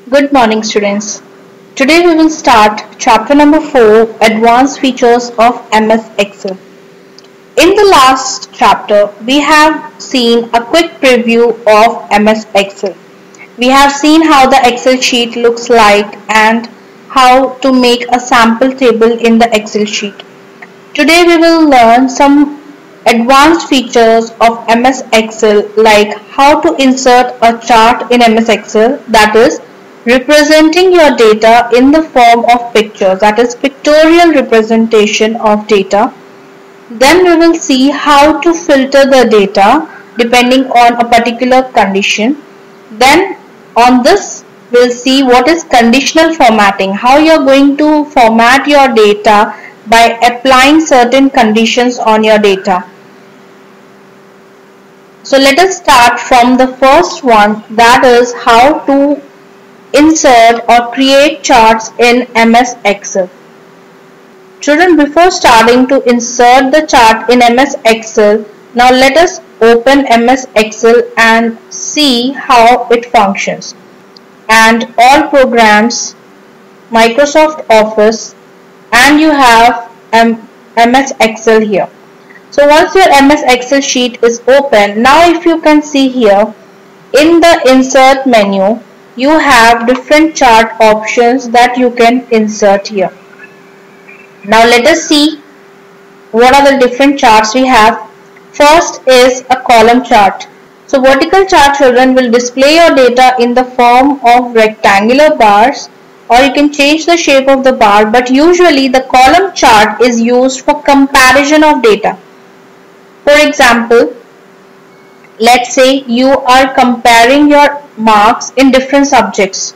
Good morning, students. Today we will start chapter number 4, Advanced Features of MS Excel. In the last chapter, we have seen a quick preview of MS Excel. We have seen how the Excel sheet looks like and how to make a sample table in the Excel sheet. Today we will learn some advanced features of MS Excel, like how to insert a chart in MS Excel, that is representing your data in the form of pictures, that is pictorial representation of data. Then we will see how to filter the data depending on a particular condition. Then on this we'll see what is conditional formatting, how you're going to format your data by applying certain conditions on your data. So let us start from the first one, that is how to insert or create charts in MS Excel. Children, before starting to insert the chart in MS Excel, now let us open MS Excel and see how it functions. And all programs, Microsoft Office, and you have MS Excel here. So once your MS Excel sheet is open, now if you can see here, in the insert menu, you have different chart options that you can insert here. Now let us see what are the different charts we have. First is a column chart. So vertical chart, children, will display your data in the form of rectangular bars, or you can change the shape of the bar, but usually the column chart is used for comparison of data. For example, let's say you are comparing your marks in different subjects.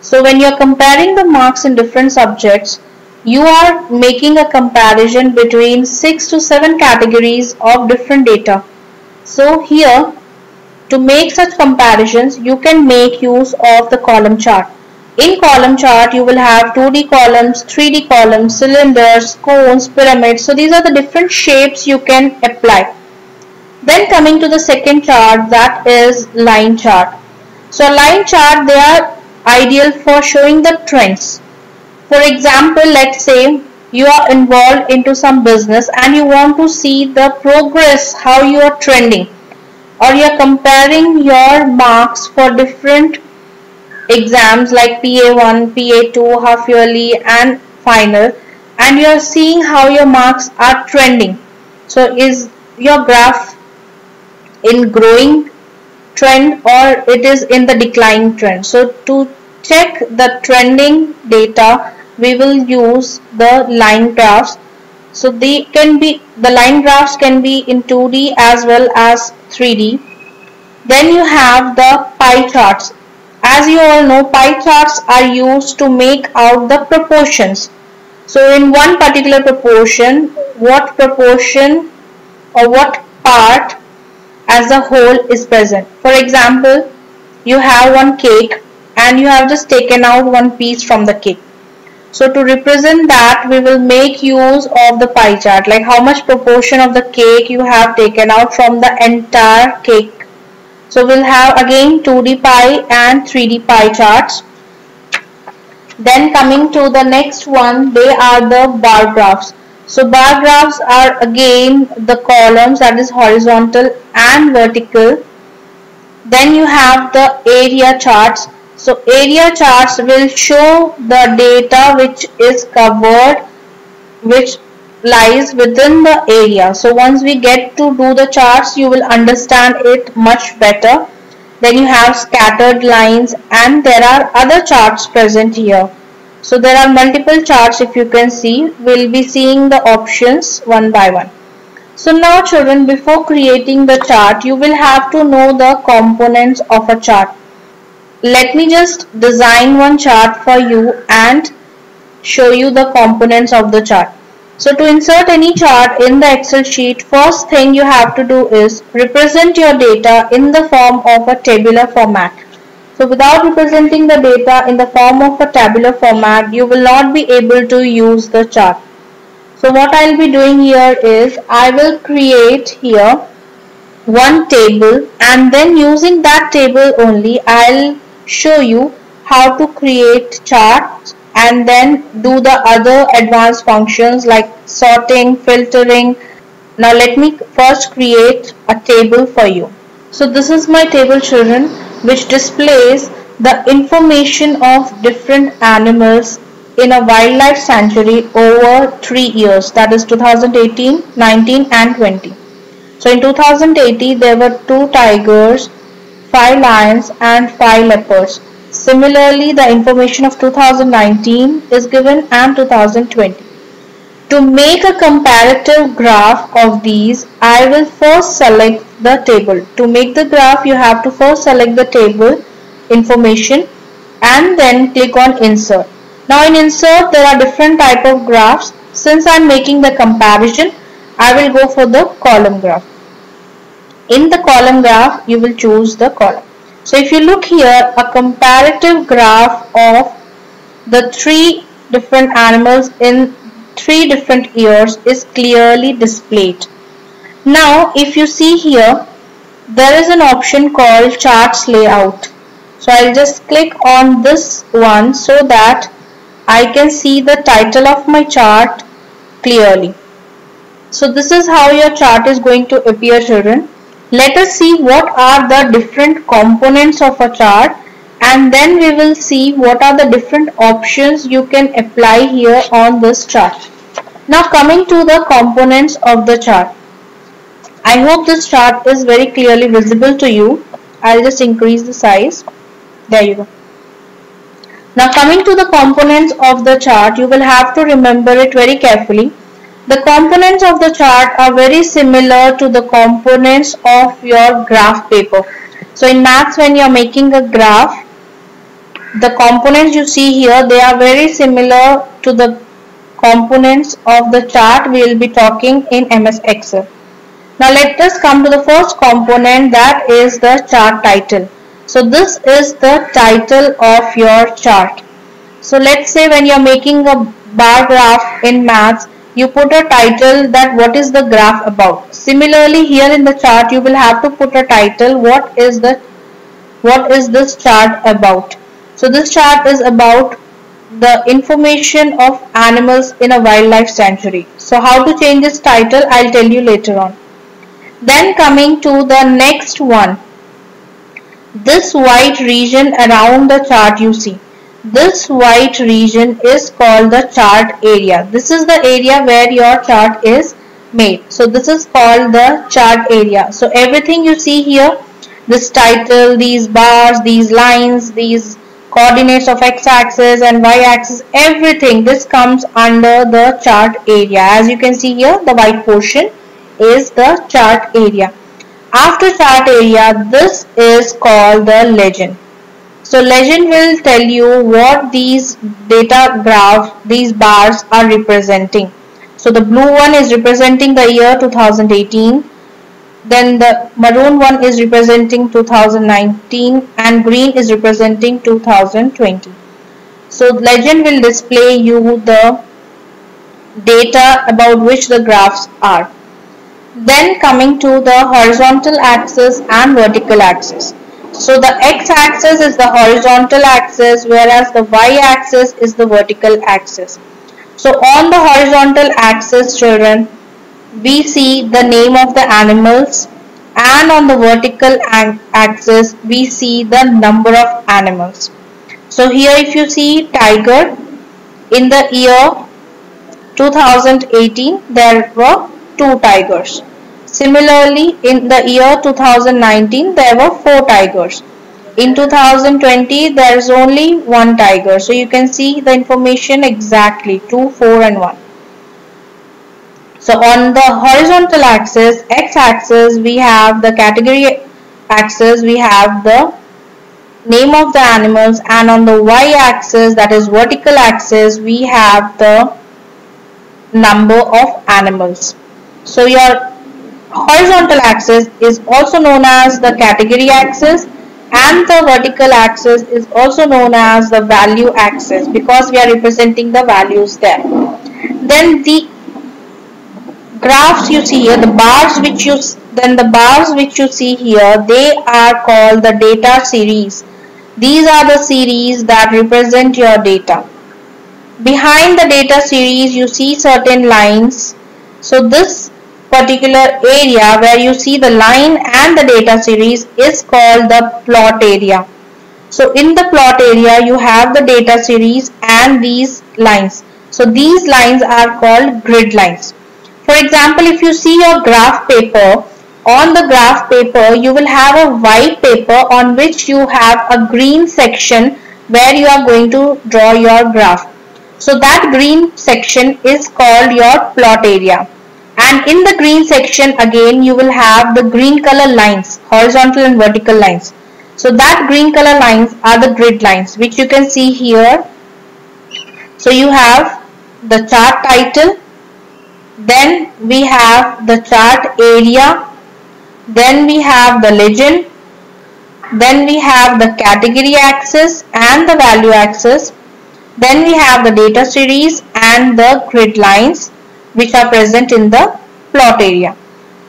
So when you are comparing the marks in different subjects, you are making a comparison between 6 to 7 categories of different data. So here, to make such comparisons, you can make use of the column chart. In column chart, you will have 2D columns, 3D columns, cylinders, cones, pyramids. So these are the different shapes you can apply. Then coming to the second chart, that is line chart. So line chart, they are ideal for showing the trends. For example, let's say you are involved into some business and you want to see the progress, how you are trending, or you are comparing your marks for different exams like PA1, PA2, half yearly and final, and you are seeing how your marks are trending. So is your graph in growing trend or it is in the declining trend? So to check the trending data, we will use the line graphs. So the line graphs can be in 2D as well as 3D. Then you have the pie charts. As you all know, pie charts are used to make out the proportions. So in one particular proportion, what proportion or what part as a whole is present. For example, you have one cake and you have just taken out one piece from the cake. So to represent that, we will make use of the pie chart, like how much proportion of the cake you have taken out from the entire cake. So we'll have again 2D pie and 3D pie charts. Then coming to the next one, they are the bar graphs. So bar graphs are again the columns, that is horizontal and vertical. Then you have the area charts. So area charts will show the data which is covered, which lies within the area. So once we get to do the charts, you will understand it much better. Then you have scattered lines and there are other charts present here. So there are multiple charts, if you can see. We'll be seeing the options one by one. So now children, before creating the chart, you will have to know the components of a chart. Let me just design one chart for you and show you the components of the chart. So to insert any chart in the Excel sheet, first thing you have to do is represent your data in the form of a tabular format. So without representing the data in the form of a tabular format, you will not be able to use the chart. So what I'll be doing here is I will create here one table, and then using that table only I'll show you how to create charts and then do the other advanced functions like sorting, filtering. Now let me first create a table for you. So this is my table, children, which displays the information of different animals in a wildlife sanctuary over 3 years, that is 2018, 19 and 20. So in 2018 there were 2 tigers, 5 lions and 5 leopards. Similarly, the information of 2019 is given and 2020. To make a comparative graph of these, I will first select the table. To make the graph, you have to first select the table information and then click on insert. Now in insert, there are different type of graphs. Since I am making the comparison, I will go for the column graph. In the column graph, you will choose the column. So if you look here, a comparative graph of the 3 different animals in 3 different years is clearly displayed. Now if you see here, there is an option called charts layout. So I'll just click on this one so that I can see the title of my chart clearly. So this is how your chart is going to appear, children. Let us see what are the different components of a chart, and then we will see what are the different options you can apply here on this chart. Now coming to the components of the chart. I hope this chart is very clearly visible to you. I'll just increase the size. There you go. Now coming to the components of the chart, you will have to remember it very carefully. The components of the chart are very similar to the components of your graph paper. So in maths, when you are making a graph, the components you see here, they are very similar to the components of the chart we will be talking in MS Excel. Now let us come to the first component, that is the chart title. So this is the title of your chart. So let's say when you are making a bar graph in maths, you put a title that what is the graph about. Similarly, here in the chart you will have to put a title, what is this chart about. So this chart is about the information of animals in a wildlife sanctuary. So how to change this title, I'll tell you later on. Then coming to the next one, this white region around the chart you see. This white region is called the chart area. This is the area where your chart is made. So this is called the chart area. So everything you see here, this title, these bars, these lines, these coordinates of x-axis and y-axis, everything, this comes under the chart area. As you can see here, the white portion is the chart area. After chart area, this is called the legend. So legend will tell you what these data graphs, these bars are representing. So the blue one is representing the year 2018. Then the maroon one is representing 2019 and green is representing 2020. So legend will display you the data about which the graphs are. Then coming to the horizontal axis and vertical axis. So the x-axis is the horizontal axis, whereas the y-axis is the vertical axis. So on the horizontal axis, children, we see the name of the animals, and on the vertical axis we see the number of animals. So here if you see tiger, in the year 2018 there were 2 tigers. Similarly, in the year 2019 there were 4 tigers. In 2020 there is only 1 tiger. So you can see the information exactly, 2, 4 and 1. So on the horizontal axis, x-axis, we have the category axis, we have the name of the animals, and on the y-axis, that is vertical axis, we have the number of animals. So your horizontal axis is also known as the category axis, and the vertical axis is also known as the value axis, because we are representing the values there. Then the graphs you see here, the bars which you see here, they are called the data series. These are the series that represent your data. Behind the data series you see certain lines. So this particular area where you see the line and the data series is called the plot area. So in the plot area you have the data series and these lines. So these lines are called grid lines. For example, if you see your graph paper, on the graph paper you will have a white paper on which you have a green section where you are going to draw your graph. So that green section is called your plot area. And in the green section again you will have the green color lines, horizontal and vertical lines. So that green color lines are the grid lines which you can see here. So you have the chart title, then we have the chart area, then we have the legend, then we have the category axis and the value axis, then we have the data series and the grid lines which are present in the plot area.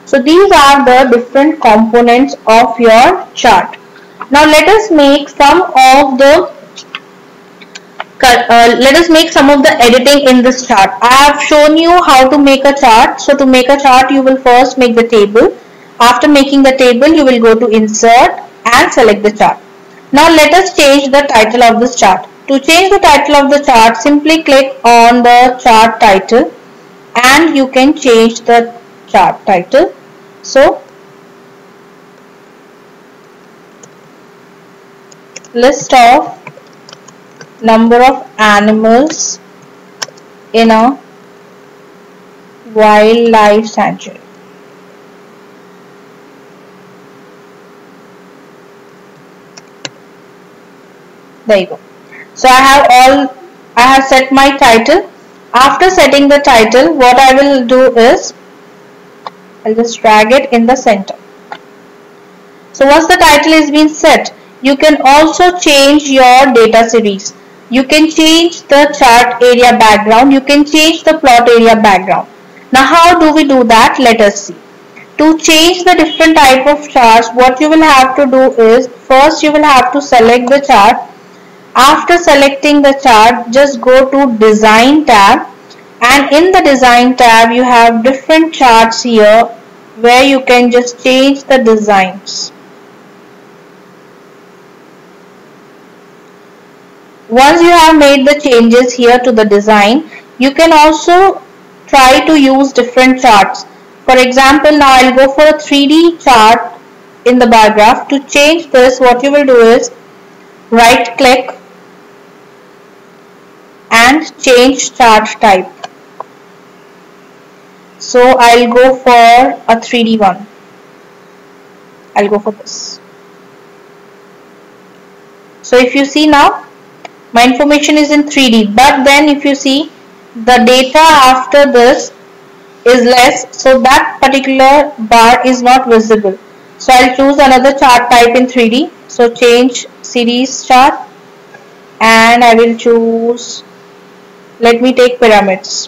So these are the different components of your chart. Now let us make some of the editing in this chart. I have shown you how to make a chart. So to make a chart you will first make the table. After making the table you will go to insert and select the chart. Now let us change the title of this chart. To change the title of the chart, simply click on the chart title and you can change the chart title. So list of number of animals in a wildlife sanctuary. There you go. So I have set my title. After setting the title, what I will do is I'll just drag it in the center. So once the title is been set, you can also change your data series. You can change the chart area background. You can change the plot area background. Now how do we do that? Let us see. To change the different type of charts, what you will have to do is first you will have to select the chart. After selecting the chart, just go to design tab, and in the design tab you have different charts here where you can just change the designs. Once you have made the changes here to the design, you can also try to use different charts. For example, now I'll go for a 3D chart in the bar graph. To change this, what you will do is right click and change chart type. So I'll go for a 3D one. I'll go for this. So if you see now, my information is in 3D, but then if you see the data after this is less, so that particular bar is not visible. So I'll choose another chart type in 3D. So change series chart and I will choose, let me take pyramids.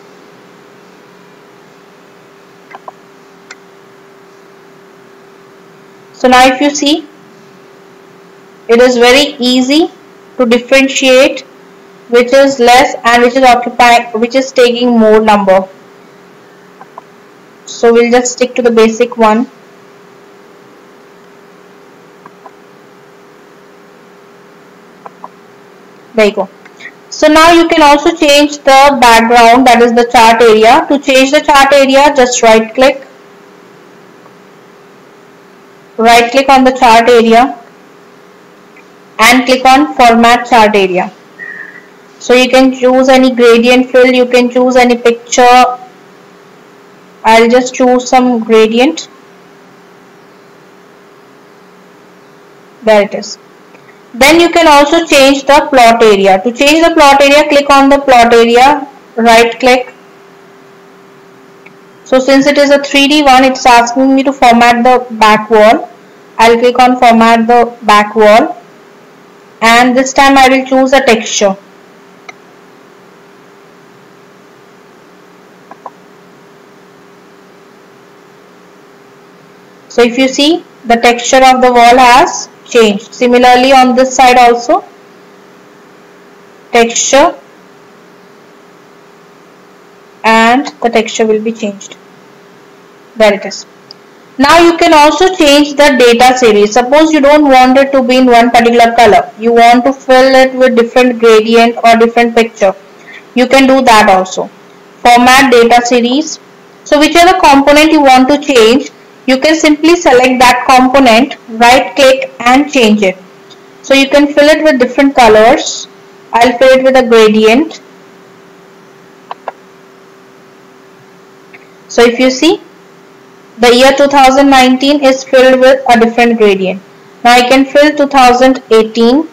So now if you see, it is very easy to differentiate which is less and which is taking more number. So we'll just stick to the basic one. There you go. So now you can also change the background, that is the chart area. To change the chart area, just right click on the chart area and click on format chart area. So you can choose any gradient fill, you can choose any picture. I'll just choose some gradient. There it is. Then you can also change the plot area. To change the plot area, click on the plot area, right click. So since it is a 3D one, it's asking me to format the back wall. I'll click on format the back wall, and this time I will choose a texture. So if you see, the texture of the wall has changed. Similarly on this side also, texture, and the texture will be changed. There it is. Now you can also change the data series. Suppose you don't want it to be in one particular color. You want to fill it with different gradient or different picture. You can do that also. Format data series. So whichever component you want to change, you can simply select that component, right click and change it. So you can fill it with different colors. I'll fill it with a gradient. So if you see, the year 2019 is filled with a different gradient. Now I can fill 2018.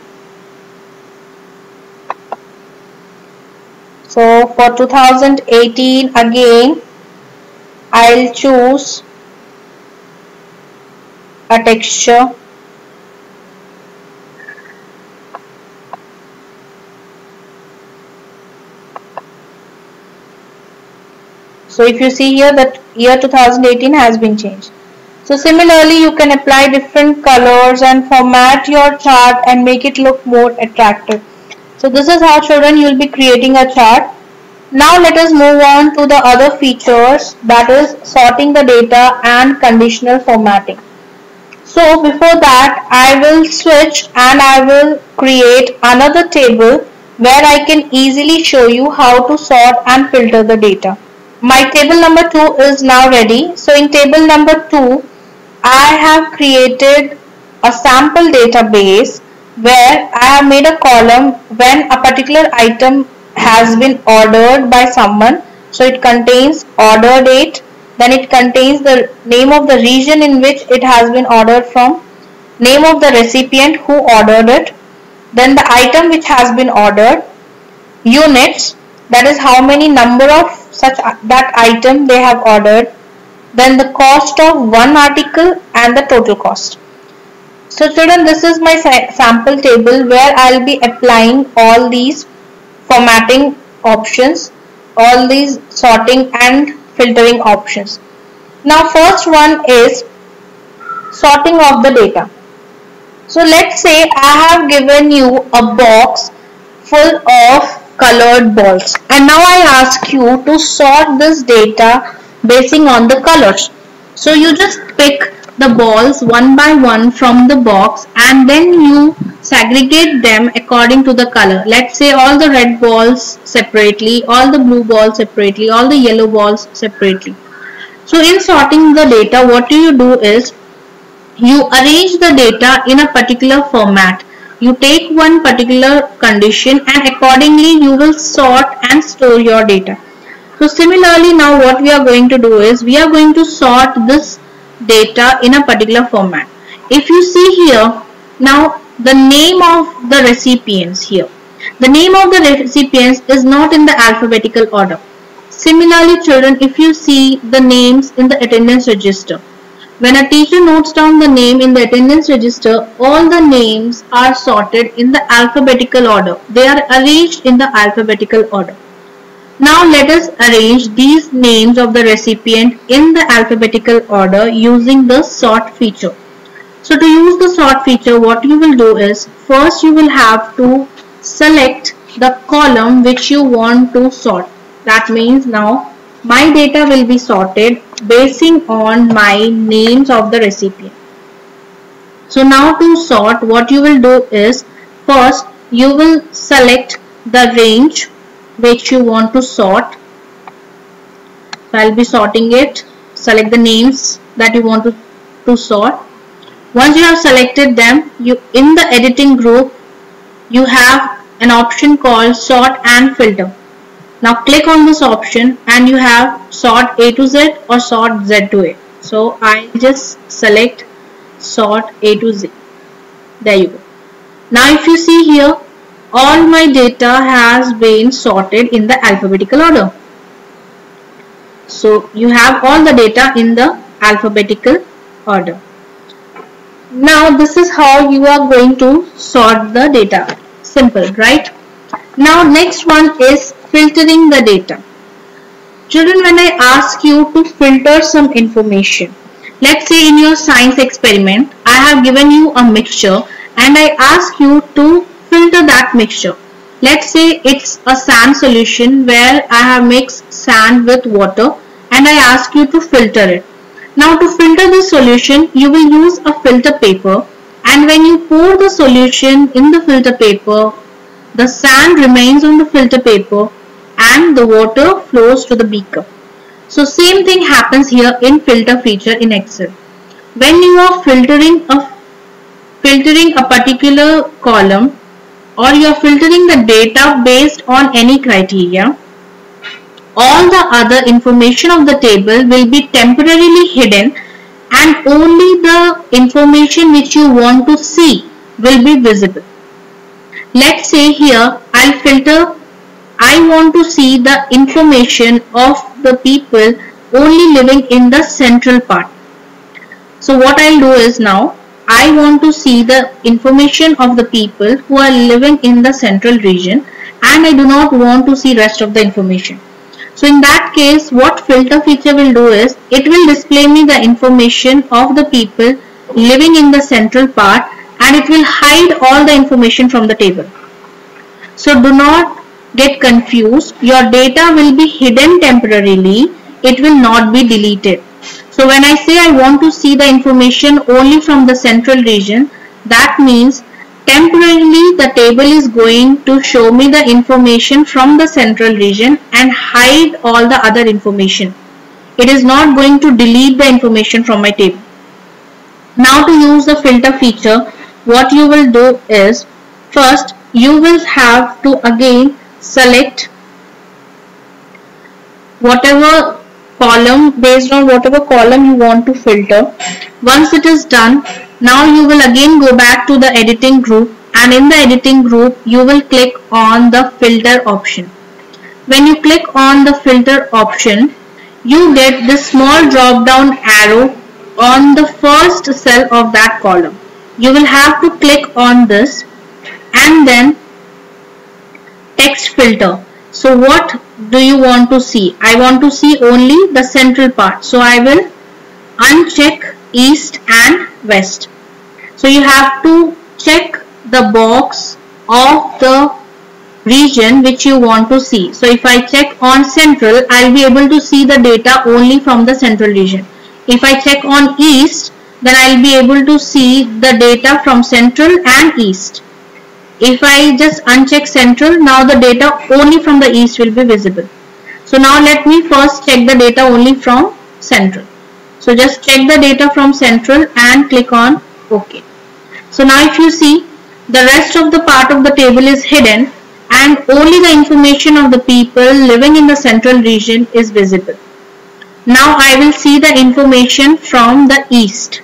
So for 2018 again, I'll choose a texture. So if you see here that year 2018 has been changed. So similarly you can apply different colors and format your chart and make it look more attractive. So this is how children you will be creating a chart. Now let us move on to the other features, that is sorting the data and conditional formatting. So before that I will switch and I will create another table where I can easily show you how to sort and filter the data. My table number 2 is now ready. So in table number 2, I have created a sample database where I have made a column when a particular item has been ordered by someone. So it contains order date, then it contains the name of the region in which it has been ordered from, name of the recipient who ordered it, then the item which has been ordered, units, that is how many number of such that item they have ordered, then the cost of one article and the total cost. So children, this is my sample table where I'll be applying all these formatting options, all these sorting and filtering options. Now first one is sorting of the data. So let's say I have given you a box full of colored balls and now I ask you to sort this data basing on the colors. So you just pick the balls one by one from the box and then you segregate them according to the color. Let's say all the red balls separately, all the blue balls separately, all the yellow balls separately. So in sorting the data, what you do is you arrange the data in a particular format. You take one particular condition and accordingly you will sort and store your data. So similarly now what we are going to do is we are going to sort this data in a particular format. If you see here, now the name of the recipients here. The name of the recipients is not in the alphabetical order. Similarly children, if you see the names in the attendance register, when a teacher notes down the name in the attendance register, all the names are sorted in the alphabetical order. They are arranged in the alphabetical order. Now let us arrange these names of the recipient in the alphabetical order using the sort feature. So to use the sort feature, what you will do is first you will have to select the column which you want to sort. That means now my data will be sorted basing on my names of the recipient. So now to sort, what you will do is first you will select the range which you want to sort. So I'll be sorting it. Select the names that you want to sort. Once you have selected them, you in the editing group you have an option called sort and filter. Now click on this option and you have sort A to Z or sort Z to A. So I just select sort A to Z. There you go. Now if you see here, all my data has been sorted in the alphabetical order. So you have all the data in the alphabetical order. Now this is how you are going to sort the data. Simple, right? Now next one is filtering the data. Children, when I ask you to filter some information, let's say in your science experiment, I have given you a mixture and I ask you to filter that mixture. Let's say it's a sand solution where I have mixed sand with water and I ask you to filter it. Now to filter the solution, you will use a filter paper, and when you pour the solution in the filter paper, the sand remains on the filter paper and the water flows to the beaker. So same thing happens here in filter feature in Excel. When you are filtering a particular column, or you are filtering the data based on any criteria, all the other information of the table will be temporarily hidden and only the information which you want to see will be visible. Let's say here I'll filter, I want to see the information of the people only living in the central part. So what I'll do is now I want to see the information of the people who are living in the central region and I do not want to see rest of the information. So in that case, what filter feature will do is it will display me the information of the people living in the central part and it will hide all the information from the table. So do not get confused. Your data will be hidden temporarily. It will not be deleted. So when I say I want to see the information only from the central region, that means temporarily the table is going to show me the information from the central region and hide all the other information. It is not going to delete the information from my table. Now to use the filter feature, what you will do is, first you will have to again select whatever column, based on whatever column you want to filter. Once it is done, now you will again go back to the editing group, and in the editing group you will click on the filter option. When you click on the filter option, you get this small drop down arrow on the first cell of that column. You will have to click on this and then text filter. So what do you want to see? I want to see only the central part. So I will uncheck east and west. So you have to check the box of the region which you want to see. So if I check on central, I will be able to see the data only from the central region. If I check on east, then I will be able to see the data from central and east. If I just uncheck central, now the data only from the east will be visible. So now let me first check the data only from central. So just check the data from central and click on OK. So now if you see, the rest of the part of the table is hidden and only the information of the people living in the central region is visible. Now I will see the information from the east.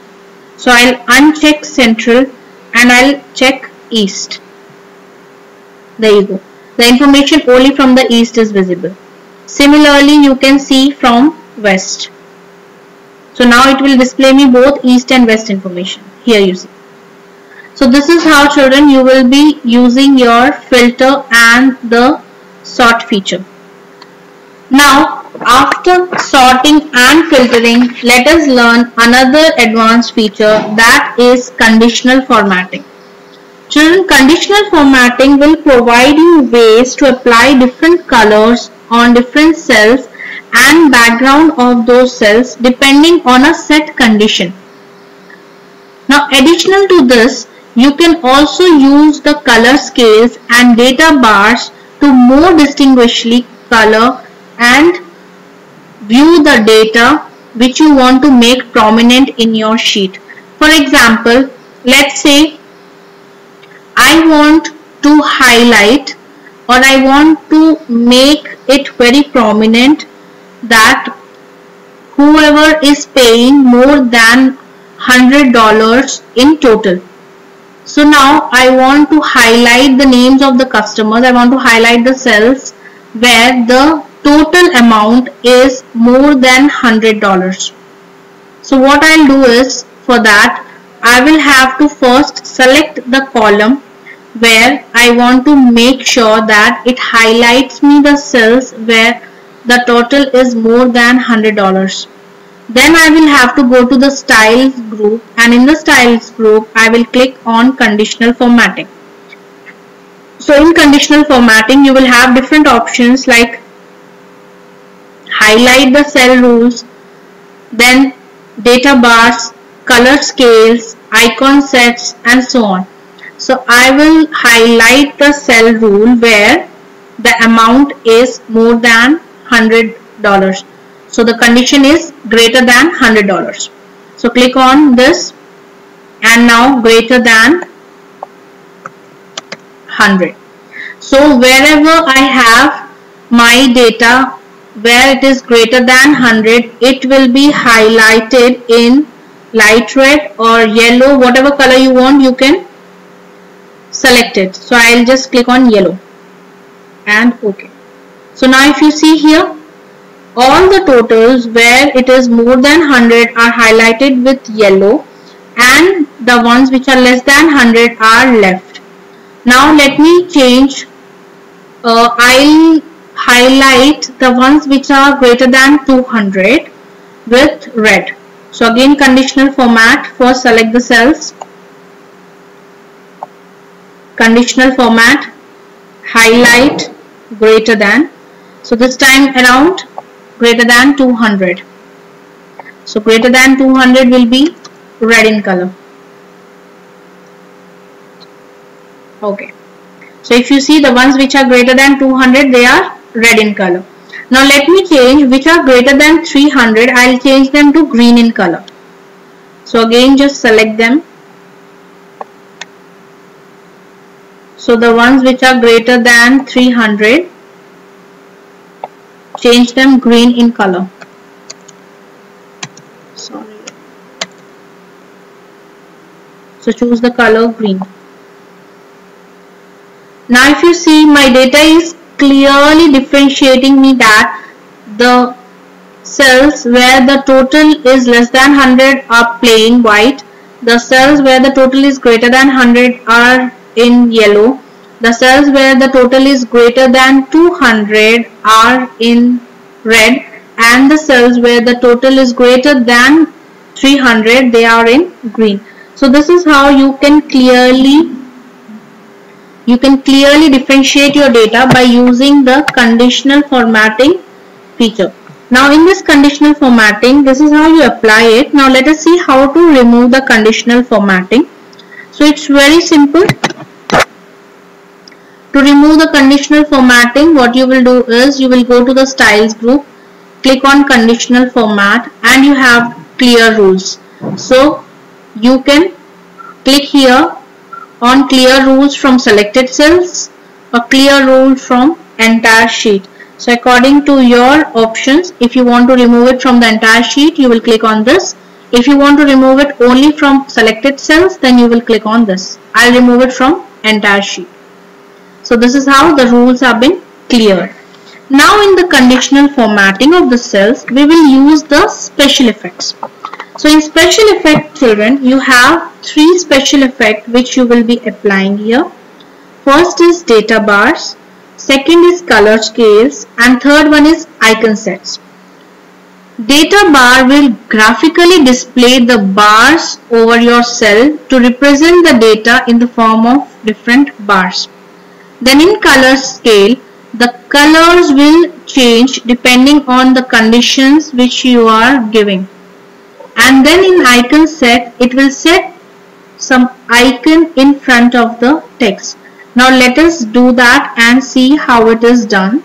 So I'll uncheck central and I'll check east. There you go. The information only from the east is visible. Similarly, you can see from west. So now it will display me both east and west information. Here you see. So this is how, children, you will be using your filter and the sort feature. Now, after sorting and filtering, let us learn another advanced feature, that is conditional formatting. Children, conditional formatting will provide you ways to apply different colors on different cells and background of those cells depending on a set condition. Now, additional to this, you can also use the color scales and data bars to more distinguishingly color and view the data which you want to make prominent in your sheet. For example, let's say I want to highlight, or I want to make it very prominent that whoever is paying more than $100 in total. So now I want to highlight the names of the customers. I want to highlight the cells where the total amount is more than $100. So what I'll do is, for that, I will have to first select the column where I want to make sure that it highlights me the cells where the total is more than $100. Then I will have to go to the styles group, and in the styles group I will click on conditional formatting. So in conditional formatting you will have different options like highlight the cell rules, then data bars, color scales, icon sets, and so on. So I will highlight the cell rule where the amount is more than $100. So the condition is greater than $100. So click on this, and now greater than 100. So wherever I have my data where it is greater than 100, it will be highlighted in light red or yellow, whatever color you want, you can select it. So I'll just click on yellow and OK. So now if you see here, all the totals where it is more than 100 are highlighted with yellow, and the ones which are less than 100 are left. Now let me change. I'll highlight the ones which are greater than 200 with red. So again, conditional format. First select the cells, conditional format, highlight greater than. So this time around greater than 200. So greater than 200 will be red in color. Okay. So if you see the ones which are greater than 200, they are red in color. Now let me change which are greater than 300. I'll change them to green in color. So again, just select them. So the ones which are greater than 300, change them green in color. Sorry. So choose the color green. Now if you see, my data is clearly differentiating me that the cells where the total is less than 100 are plain white, the cells where the total is greater than 100 are in yellow, the cells where the total is greater than 200 are in red, and the cells where the total is greater than 300, they are in green. So this is how you can clearly differentiate your data by using the conditional formatting feature. Now in this conditional formatting, this is how you apply it. Now let us see how to remove the conditional formatting. So it's very simple. To remove the conditional formatting, what you will do is you will go to the styles group, click on conditional format, and you have clear rules. So you can click here on clear rules from selected cells or clear rule from entire sheet. So according to your options, if you want to remove it from the entire sheet, you will click on this. If you want to remove it only from selected cells, then you will click on this. I'll remove it from entire sheet. So this is how the rules have been cleared. Now in the conditional formatting of the cells, we will use the special effects. So in special effect, children, you have 3 special effects which you will be applying here. First is data bars, second is color scales, and third one is icon sets. Data bar will graphically display the bars over your cell to represent the data in the form of different bars. Then in color scale, the colors will change depending on the conditions which you are giving. And then in icon set, it will set some icon in front of the text. Now let us do that and see how it is done.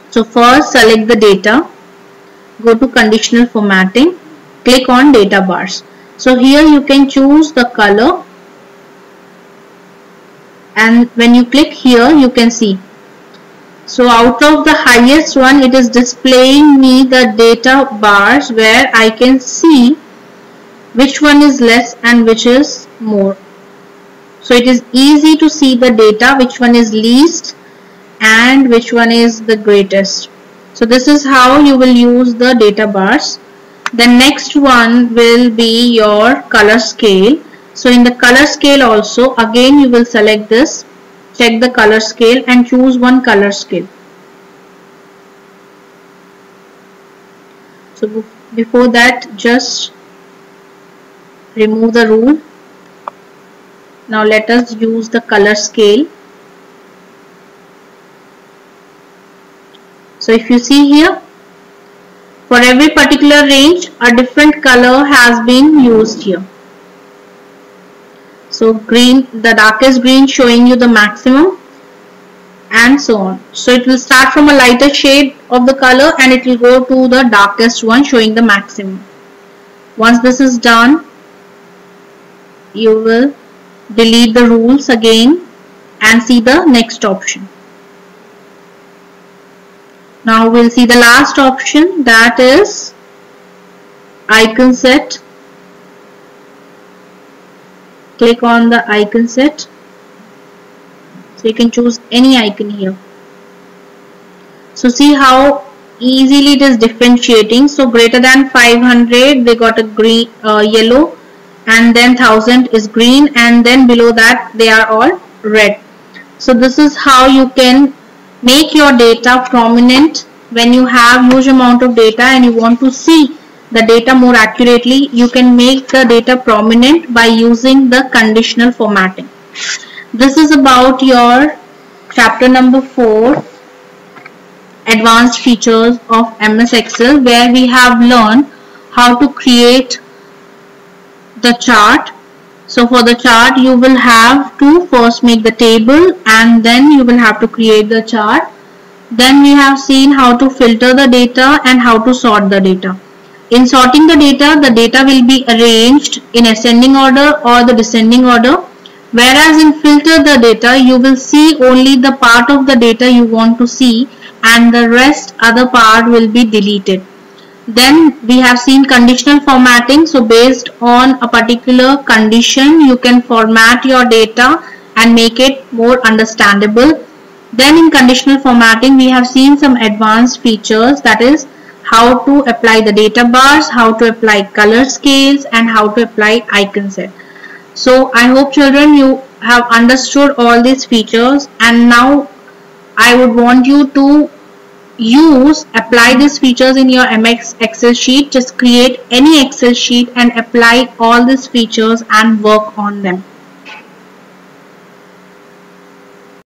So first select the data, go to conditional formatting, click on data bars. So here you can choose the color, and when you click here you can see. So out of the highest one, it is displaying me the data bars where I can see which one is less and which is more. So it is easy to see the data, which one is least and which one is the greatest. So this is how you will use the data bars. The next one will be your color scale. So in the color scale also, again you will select this, check the color scale and choose one color scale. So before that, just remove the rule. Now let us use the color scale. So if you see here, for every particular range, a different color has been used here. So green, the darkest green showing you the maximum, and so on. So it will start from a lighter shade of the color and it will go to the darkest one showing the maximum. Once this is done, you will delete the rules again and see the next option. Now we'll see the last option, that is icon set. Click on the icon set. So you can choose any icon here. So see how easily it is differentiating. So greater than 500 they got a green, yellow, and then 1000 is green, and then below that they are all red. So this is how you can make your data prominent. When you have huge amount of data and you want to see the data more accurately, you can make the data prominent by using the conditional formatting. This is about your chapter number 4, advanced features of MS Excel, where we have learned how to create the chart. So for the chart, you will have to first make the table and then you will have to create the chart. Then we have seen how to filter the data and how to sort the data. In sorting the data will be arranged in ascending order or the descending order. Whereas in filter the data, you will see only the part of the data you want to see and the rest other part will be deleted. Then we have seen conditional formatting. So based on a particular condition, you can format your data and make it more understandable. Then in conditional formatting, we have seen some advanced features, that is how to apply the data bars, how to apply color scales, and how to apply icon set. So I hope children you have understood all these features, and now I would want you to apply these features in your MS Excel sheet. Just create any Excel sheet and apply all these features and work on them.